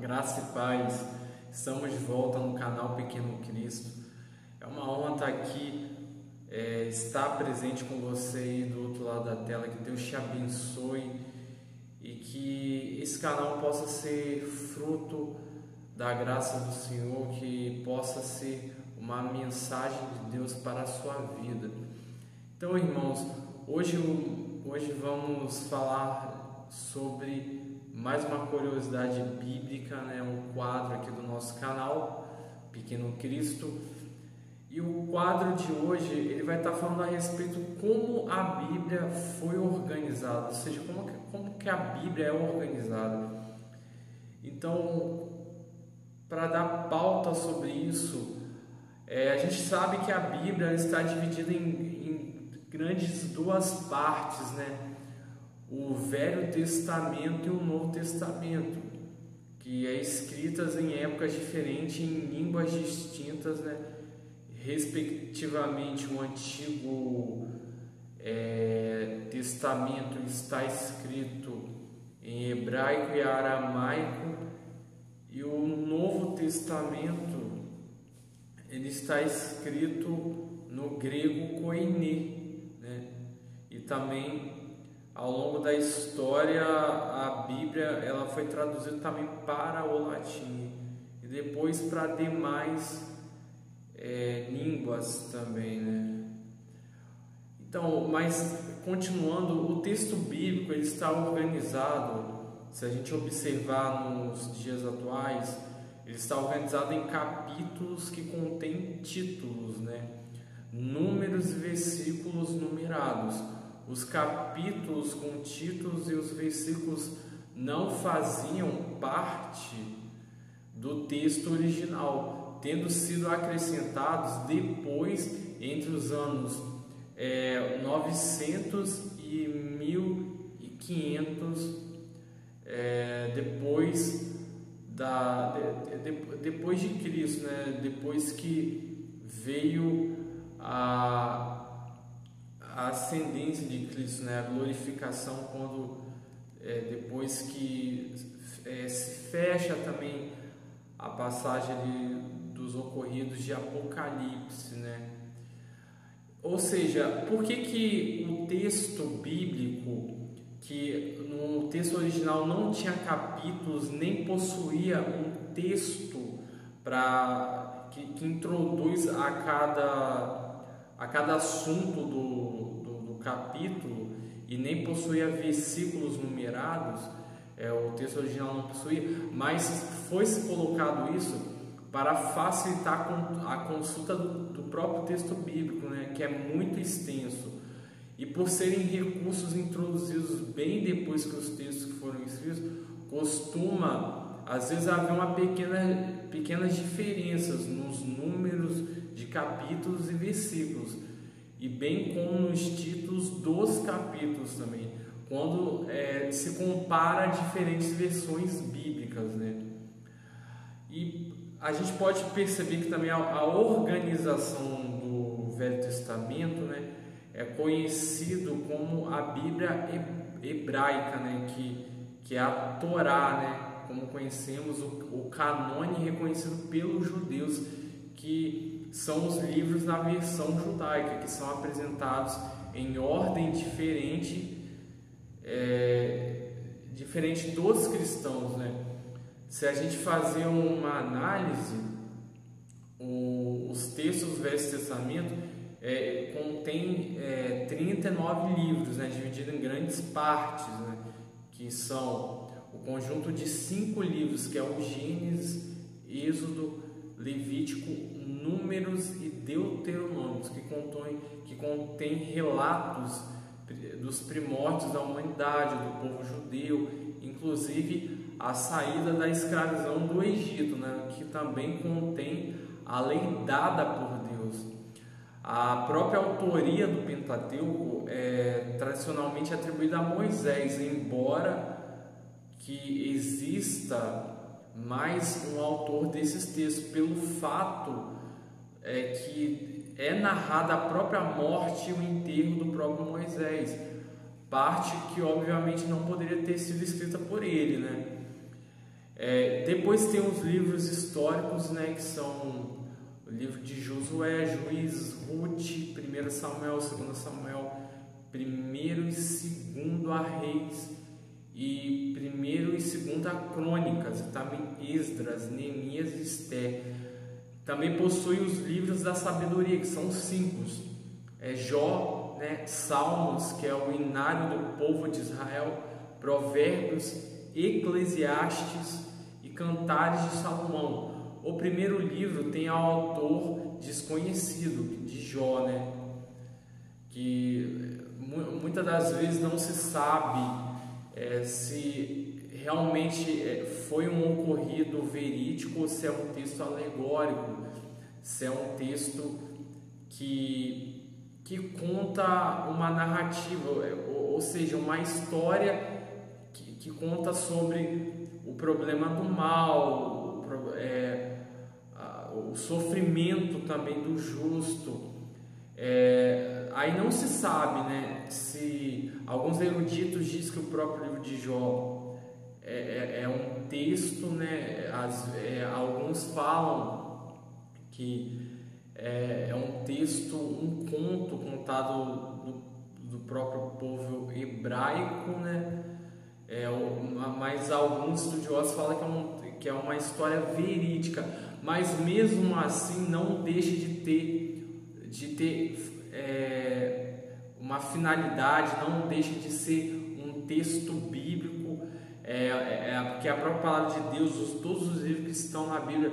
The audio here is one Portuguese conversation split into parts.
graça e paz. Estamos de volta no canal Pequeno Cristo. É uma honra estar aqui, estar presente com você aí do outro lado da tela. Que Deus te abençoe e que esse canal possa ser fruto da graça do Senhor, que possa ser uma mensagem de Deus para a sua vida. Então, irmãos, hoje vamos falar sobre mais uma curiosidade bíblica, um quadro aqui do nosso canal Pequeno Cristo. E o quadro de hoje ele vai estar falando a respeito como a Bíblia foi organizada, ou seja, como que a Bíblia é organizada. Então, para dar pauta sobre isso, a gente sabe que a Bíblia está dividida em grandes duas partes, o Velho Testamento e o Novo Testamento, que é escritas em épocas diferentes, em línguas distintas, respectivamente. O Antigo Testamento está escrito em hebraico e aramaico, e o Novo Testamento ele está escrito no grego koiné, e também ao longo da história a Bíblia ela foi traduzida também para o latim e depois para demais línguas também, Então, mas continuando, o texto bíblico ele está organizado. Se a gente observar nos dias atuais, ele está organizado em capítulos que contêm títulos, números e versículos numerados. Os capítulos com títulos e os versículos não faziam parte do texto original, tendo sido acrescentados depois, entre os anos 900 e 1500, depois de Cristo, depois que veio a ascendência de Cristo, a glorificação, quando depois que se fecha também a passagem ali dos ocorridos de Apocalipse, Ou seja, por que o texto bíblico, que no texto original não tinha capítulos, nem possuía um texto que introduz a cada assunto do capítulo, e nem possuía versículos numerados, o texto original não possuía, mas foi-se colocado isso para facilitar a consulta do próprio texto bíblico, que é muito extenso. E por serem recursos introduzidos bem depois que os textos foram escritos, costuma às vezes haver pequenas diferenças nos números de capítulos e versículos, e bem como nos títulos dos capítulos também, quando se compara diferentes versões bíblicas, E a gente pode perceber que também a organização do Velho Testamento, é conhecido como a Bíblia hebraica, que é a Torá, como conhecemos, o canone reconhecido pelos judeus, que são os livros na versão judaica, que são apresentados em ordem diferente dos cristãos, Se a gente fazer uma análise, os textos do Velho Testamento contém 39 livros, divididos em grandes partes, que são o conjunto de 5 livros, que é o Gênesis, Êxodo, Levítico, Números e Deuteronômio, que contém relatos dos primórdios da humanidade, do povo judeu, inclusive a saída da escravidão do Egito, que também contém a lei dada por Deus. A própria autoria do Pentateuco é tradicionalmente atribuída a Moisés, embora que exista mais um autor desses textos, pelo fato que é narrada a própria morte e o enterro do próprio Moisés, parte que obviamente não poderia ter sido escrita por ele, Depois tem os livros históricos, né, que são o livro de Josué, Juízes, Ruth, 1 Samuel, 2 Samuel, 1 e 2 a Reis, e 1 e 2 a Crônicas, e também Esdras, Neemias e Esther. Também possui os livros da sabedoria, que são 5. Jó, né, Salmos, que é o inário do povo de Israel, Provérbios, Eclesiastes e Cantares de Salomão. O primeiro livro tem ao autor desconhecido, de Jó, né, que muitas das vezes não se sabe se realmente foi um ocorrido verídico ou se é um texto alegórico, se é um texto que conta uma narrativa, ou seja, uma história que conta sobre o problema do mal, o sofrimento também do justo. Aí não se sabe, né, se alguns eruditos dizem que o próprio livro de Jó é um texto, né, alguns falam que é um texto, um conto contado do próprio povo hebraico, né, mas alguns estudiosos falam que é uma história verídica, mas mesmo assim não deixa de ter uma finalidade, não deixa de ser um texto bíblico, porque a própria palavra de Deus, todos os livros que estão na Bíblia,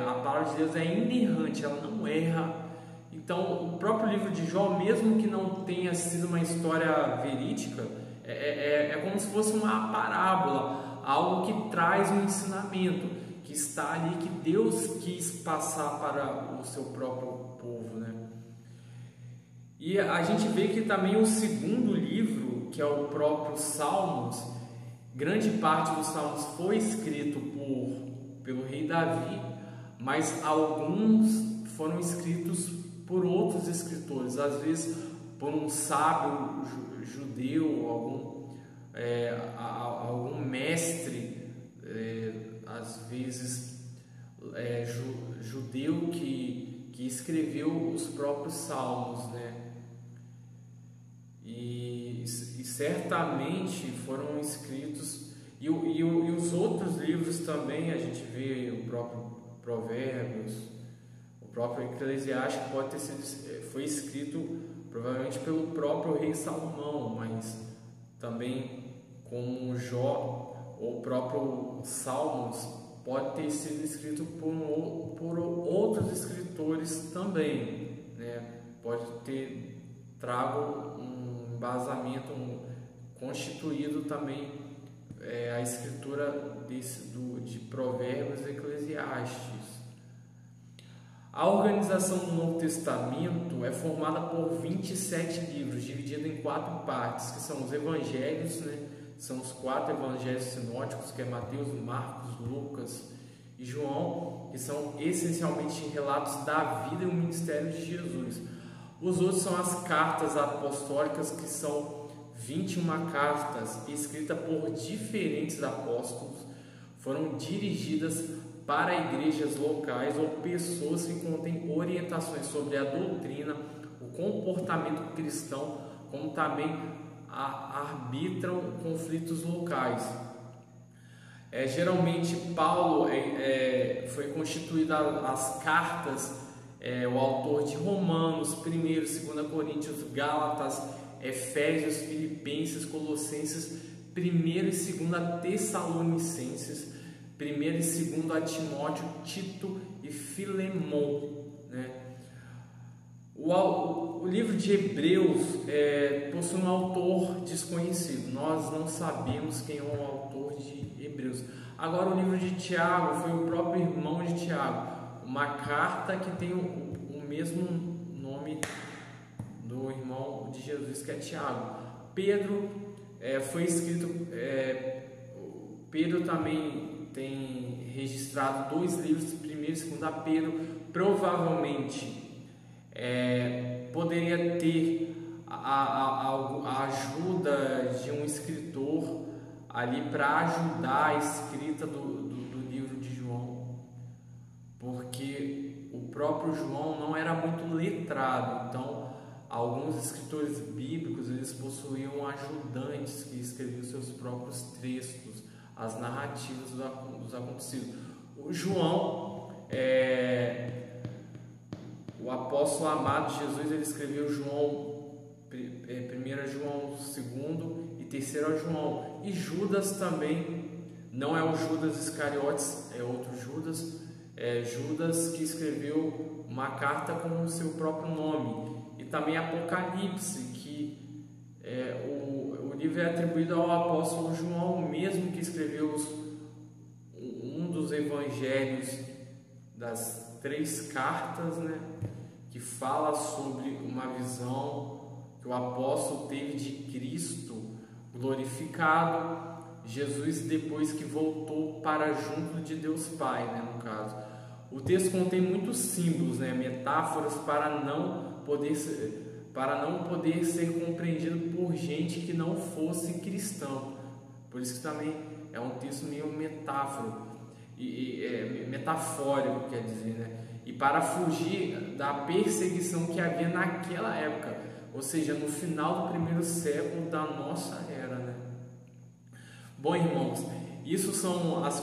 a palavra de Deus é inerrante, ela não erra. Então o próprio livro de Jó, mesmo que não tenha sido uma história verídica, é como se fosse uma parábola, algo que traz um ensinamento, que está ali, que Deus quis passar para o seu próprio povo, né? E a gente vê que também o segundo livro, que é o próprio Salmos, grande parte dos Salmos foi escrito pelo rei Davi, mas alguns foram escritos por outros escritores, às vezes por um sábio judeu, algum mestre, às vezes judeu que escreveu os próprios salmos, né? E certamente foram escritos, e os outros livros também, a gente vê o próprio Provérbios, o próprio Eclesiastes foi escrito provavelmente pelo próprio rei Salomão, mas também como Jó, ou o próprio Salmos pode ter sido escrito por outros escritores também, né? Pode ter trago um embasamento constituído também a escritura de Provérbios e Eclesiastes. A organização do Novo Testamento é formada por 27 livros, dividido em 4 partes, que são os evangelhos, né? São os 4 evangelhos sinóticos, que é Mateus, Marcos, Lucas e João, que são essencialmente relatos da vida e o ministério de Jesus. Os outros são as cartas apostólicas, que são 21 cartas escritas por diferentes apóstolos, foram dirigidas para igrejas locais ou pessoas que contêm orientações sobre a doutrina, o comportamento cristão, como também arbitram conflitos locais. Geralmente Paulo foi constituído as cartas, o autor de Romanos, 1º, 2 Coríntios, Gálatas, Efésios, Filipenses, Colossenses, 1º e 2 Tessalonicenses, 1º e 2 Timóteo, Tito e Filemon, né? O livro de Hebreus possui um autor desconhecido, nós não sabemos quem é o autor de Hebreus. Agora o livro de Tiago foi o próprio irmão de Tiago, uma carta que tem o mesmo nome do irmão de Jesus, que é Tiago. Pedro foi escrito, Pedro também tem registrado 2 livros, 1º e 2 Pedro. Provavelmente poderia ter a ajuda de um escritor ali para ajudar a escrita porque o próprio João não era muito letrado. Então, alguns escritores bíblicos, eles possuíam ajudantes que escreviam seus próprios textos, as narrativas dos acontecidos. O João, o apóstolo amado de Jesus, ele escreveu João, 1 João 2 e 3 João. E Judas também, não é o Judas Iscariotes, é outro Judas, Judas que escreveu uma carta com o seu próprio nome. E também Apocalipse, que o livro é atribuído ao apóstolo João, mesmo que escreveu um dos evangelhos das 3 cartas, né, que fala sobre uma visão que o apóstolo teve de Cristo glorificado, Jesus depois que voltou para junto de Deus Pai, né, no caso. O texto contém muitos símbolos, né, metáforas para não poder ser compreendido por gente que não fosse cristão. Por isso que também é um texto meio metafórico, quer dizer, né? E para fugir da perseguição que havia naquela época, ou seja, no final do primeiro século da nossa era, né? Bom, irmãos, isso são as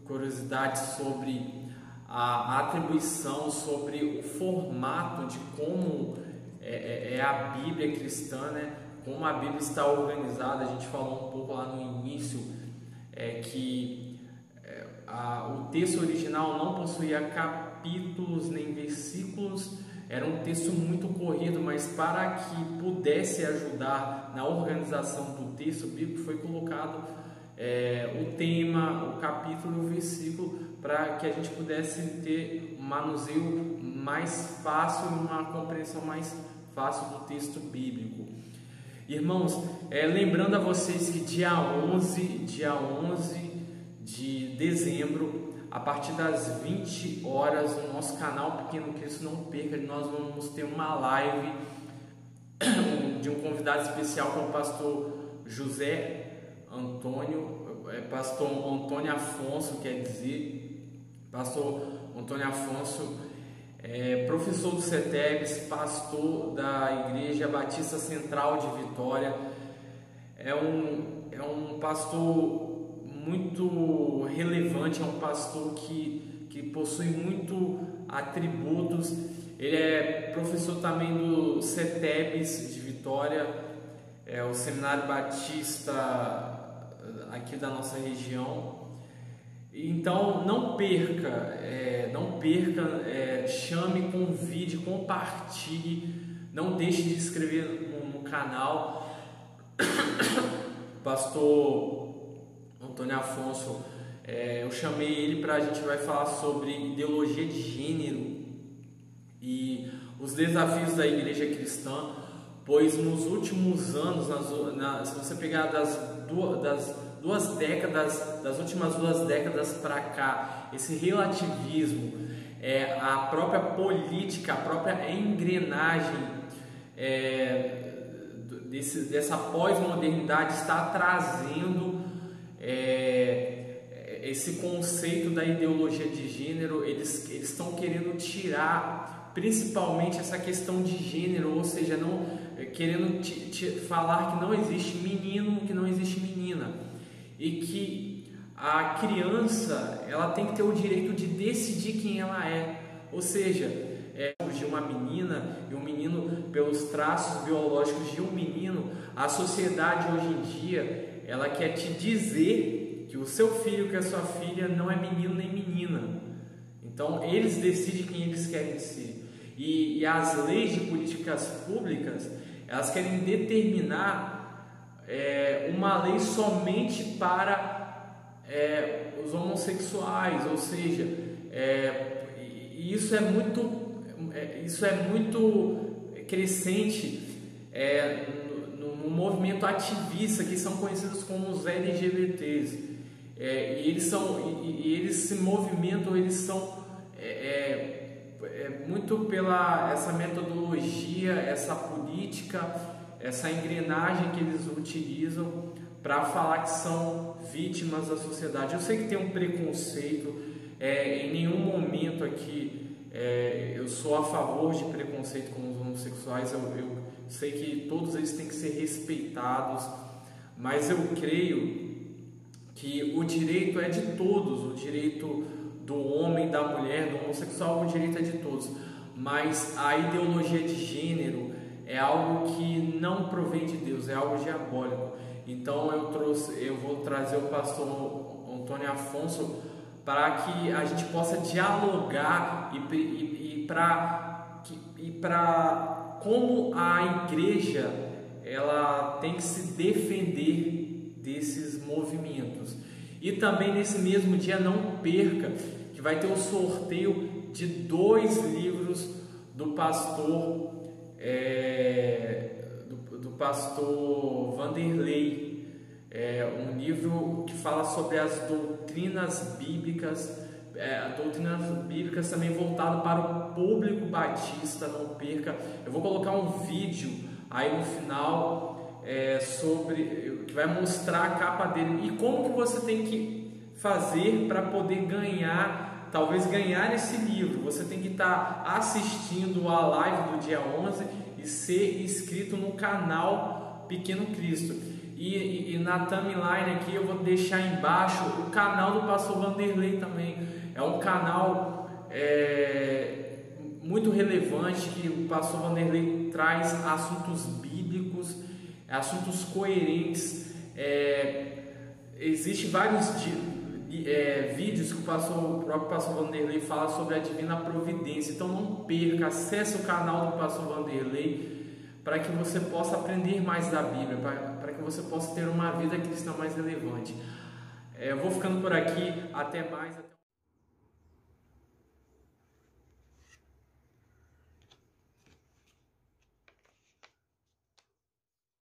curiosidades sobre a atribuição, sobre o formato de como é a Bíblia cristã, né? Como a Bíblia está organizada. A gente falou um pouco lá no início que o texto original não possuía capítulos nem versículos, era um texto muito corrido, mas para que pudesse ajudar na organização do texto bíblico foi colocado o tema, o capítulo e o versículo, para que a gente pudesse ter um manuseio mais fácil e uma compreensão mais fácil do texto bíblico. Irmãos, lembrando a vocês que dia 11 de dezembro, a partir das 20 horas, no nosso canal Pequeno Cristo, não perca, nós vamos ter uma live de um convidado especial, que é o pastor pastor Antônio Afonso, pastor Antônio Afonso, professor do CETEBS, pastor da Igreja Batista Central de Vitória. É um pastor muito relevante, é um pastor que possui muito atributos. Ele é professor também do CETEBS de Vitória, o Seminário Batista aqui da nossa região. Então não perca, chame, convide, compartilhe, não deixe de se inscrever no canal. Pastor Antônio Afonso, eu chamei ele para a gente vai falar sobre ideologia de gênero e os desafios da igreja cristã, pois nos últimos anos, se você pegar das últimas duas décadas para cá, esse relativismo, a própria política, a própria engrenagem dessa pós-modernidade está trazendo esse conceito da ideologia de gênero. Eles estão querendo tirar principalmente essa questão de gênero, ou seja, querendo falar que não existe menino, que não existe menina, e que a criança ela tem que ter o direito de decidir quem ela é, ou seja, de uma menina e um menino pelos traços biológicos de um menino. A sociedade hoje em dia ela quer te dizer que o seu filho, que a sua filha não é menino nem menina, então eles decidem quem eles querem ser. E as leis de políticas públicas, elas querem determinar uma lei somente para os homossexuais, ou seja, isso é muito crescente no movimento ativista, que são conhecidos como os LGBTs, e eles se movimentam, eles são muito pela essa metodologia, essa política, essa engrenagem que eles utilizam para falar que são vítimas da sociedade. Eu sei que tem um preconceito, Em nenhum momento aqui eu sou a favor de preconceito com os homossexuais. Eu sei que todos eles têm que ser respeitados, mas eu creio que o direito é de todos, o direito do homem, da mulher, do homossexual, o direito é de todos, mas a ideologia de gênero é algo que não provém de Deus, é algo diabólico. Então eu vou trazer o pastor Antônio Afonso para que a gente possa dialogar e para como a igreja ela tem que se defender desses movimentos. E também nesse mesmo dia não perca que vai ter o sorteio de 2 livros do pastor Vanderlei, um livro que fala sobre as doutrinas bíblicas, também voltado para o público batista. Não perca, eu vou colocar um vídeo aí no final que vai mostrar a capa dele e como que você tem que fazer para poder talvez ganhar esse livro. Você tem que estar assistindo a live do dia 11 e ser inscrito no canal Pequeno Cristo. E na timeline aqui eu vou deixar embaixo o canal do pastor Vanderlei também. É um canal muito relevante, que o pastor Vanderlei traz assuntos bíblicos, assuntos coerentes. Existem vários vídeos que o próprio pastor Vanderlei fala sobre a divina providência. Então não perca, acesse o canal do pastor Vanderlei para que você possa aprender mais da Bíblia, para que você possa ter uma vida cristã mais relevante. Eu vou ficando por aqui, até mais.